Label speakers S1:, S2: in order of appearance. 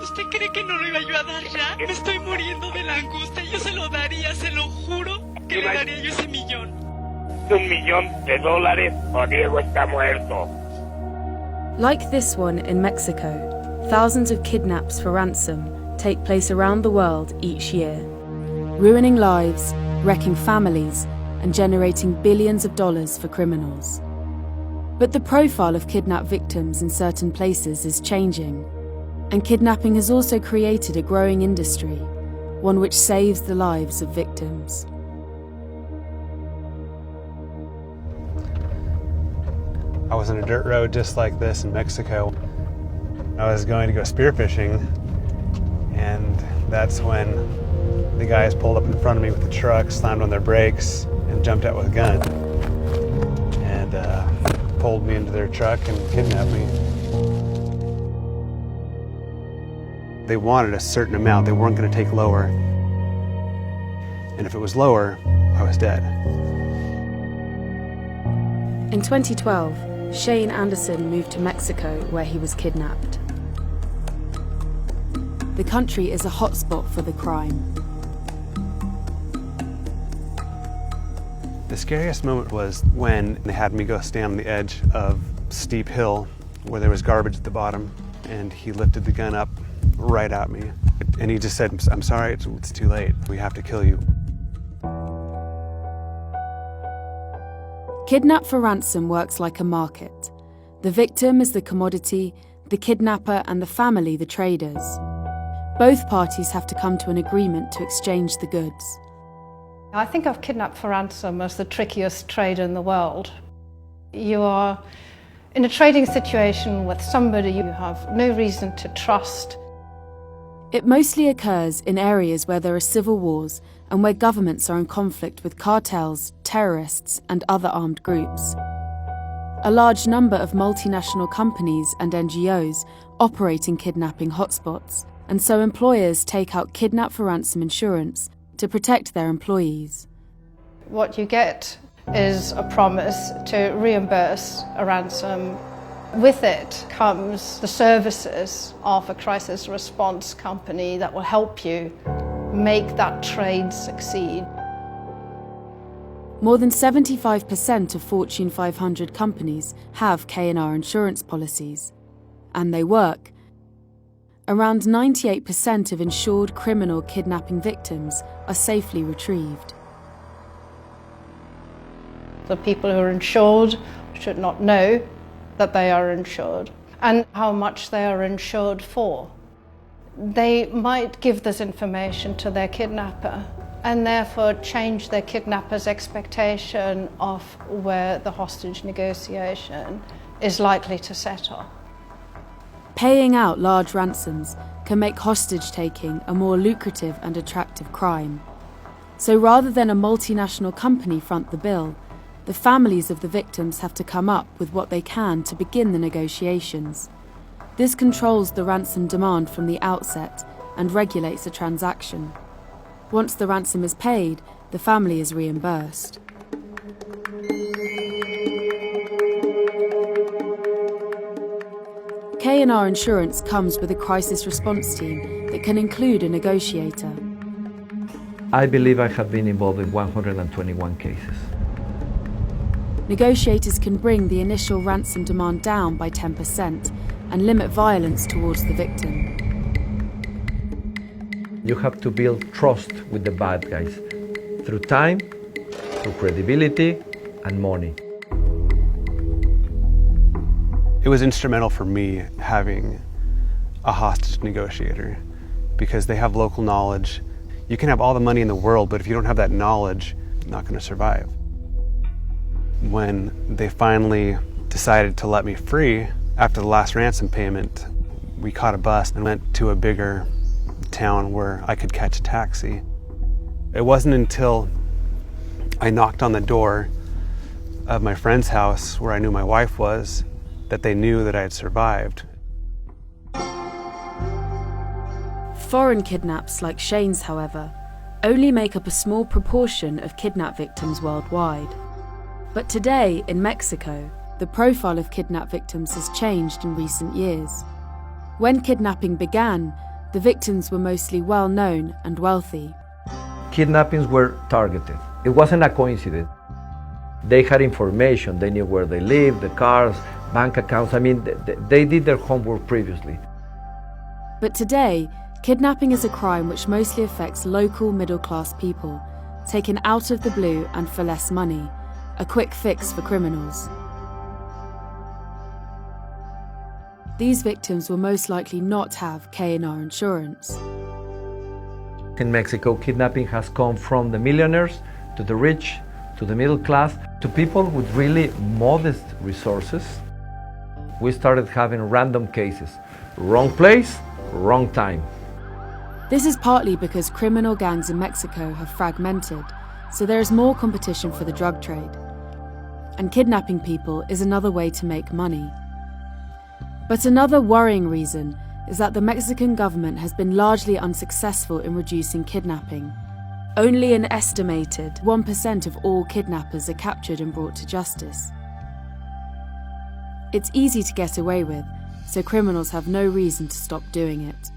S1: ¿Usted cree que no lo iba yo a dar ya? Me estoy muriendo de la angustia. Yo se lo daría, se lo juro, que le daría yo ese millón.
S2: $1,000,000 o Diego está muerto.
S3: Like this one in Mexico, thousands of kidnaps for ransom take place around the world each year, ruining lives, wrecking families, and generating billions of dollars for criminals. But the profile of kidnapped victims in certain places is changing, and kidnapping has also created a growing industry, one which saves the lives of victims.
S4: I was on a dirt road just like this in Mexico. I was going to go spearfishing, and that's when the guys pulled up in front of me with the truck, slammed on their brakes, and jumped out with a gun. And pulled me into their truck and kidnapped me. They wanted a certain amount. They weren't going to take lower. And if it was lower, I was dead.
S3: In 2012, Shane Anderson moved to Mexico where he was kidnapped. The country is a hotspot for the crime.
S4: The scariest moment was when they had me go stand on the edge of a steep hill where there was garbage at the bottom, and he lifted the gun up right at me. And he just said, "I'm sorry, it's too late. We have to kill you."
S3: Kidnap for ransom works like a market. The victim is the commodity, the kidnapper and the family the traders. Both parties have to come to an agreement to exchange the goods.
S5: I think of kidnap for ransom as the trickiest trade in the world. You are in a trading situation with somebody you have no reason to trust.
S3: It mostly occurs in areas where there are civil wars and where governments are in conflict with cartels, terrorists, and other armed groups. A large number of multinational companies and NGOs operate in kidnapping hotspots, and so employers take out kidnap for ransom insurance to protect their employees.
S5: What you get is a promise to reimburse a ransom. With it comes the services of a crisis response company that will help you make that trade succeed.
S3: More than 75% of Fortune 500 companies have K&R insurance policies, and they work. Around 98% of insured criminal kidnapping victims are safely retrieved.
S5: The people who are insured should not know that they are insured and how much they are insured for. They might give this information to their kidnapper and therefore change their kidnapper's expectation of where the hostage negotiation is likely to settle.
S3: Paying out large ransoms can make hostage-taking a more lucrative and attractive crime. So rather than a multinational company front the bill, the families of the victims have to come up with what they can to begin the negotiations. This controls the ransom demand from the outset and regulates the transaction. Once the ransom is paid, the family is reimbursed. K&R Insurance comes with a crisis response team that can include a negotiator.
S6: I believe I have been involved in 121 cases.
S3: Negotiators can bring the initial ransom demand down by 10% and limit violence towards the victim.
S6: You have to build trust with the bad guys through time, through credibility, and money.
S4: It was instrumental for me having a hostage negotiator because they have local knowledge. You can have all the money in the world, but if you don't have that knowledge, you're not going to survive. When they finally decided to let me free after the last ransom payment, we caught a bus and went to a bigger town where I could catch a taxi. It wasn't until I knocked on the door of my friend's house where I knew my wife was that they knew that I had survived.
S3: Foreign kidnaps like Shane's, however, only make up a small proportion of kidnap victims worldwide. But today, in Mexico, the profile of kidnap victims has changed in recent years. When kidnapping began, The victims were mostly well-known and wealthy.
S6: Kidnappings were targeted. It wasn't a coincidence. They had information, they knew where they lived, the cars, bank accounts. I mean, they did their homework previously.
S3: But today, kidnapping is a crime which mostly affects local middle-class people, taken out of the blue and for less money, a quick fix for criminals. These victims will most likely not have K&R insurance.
S6: In Mexico, kidnapping has come from the millionaires to the rich, to the middle class, to people with really modest resources. We started having random cases. Wrong place, wrong time.
S3: This is partly because criminal gangs in Mexico have fragmented, so there is more competition for the drug trade. And kidnapping people is another way to make money. But another worrying reason is that the Mexican government has been largely unsuccessful in reducing kidnapping. Only an estimated 1% of all kidnappers are captured and brought to justice. It's easy to get away with, so criminals have no reason to stop doing it.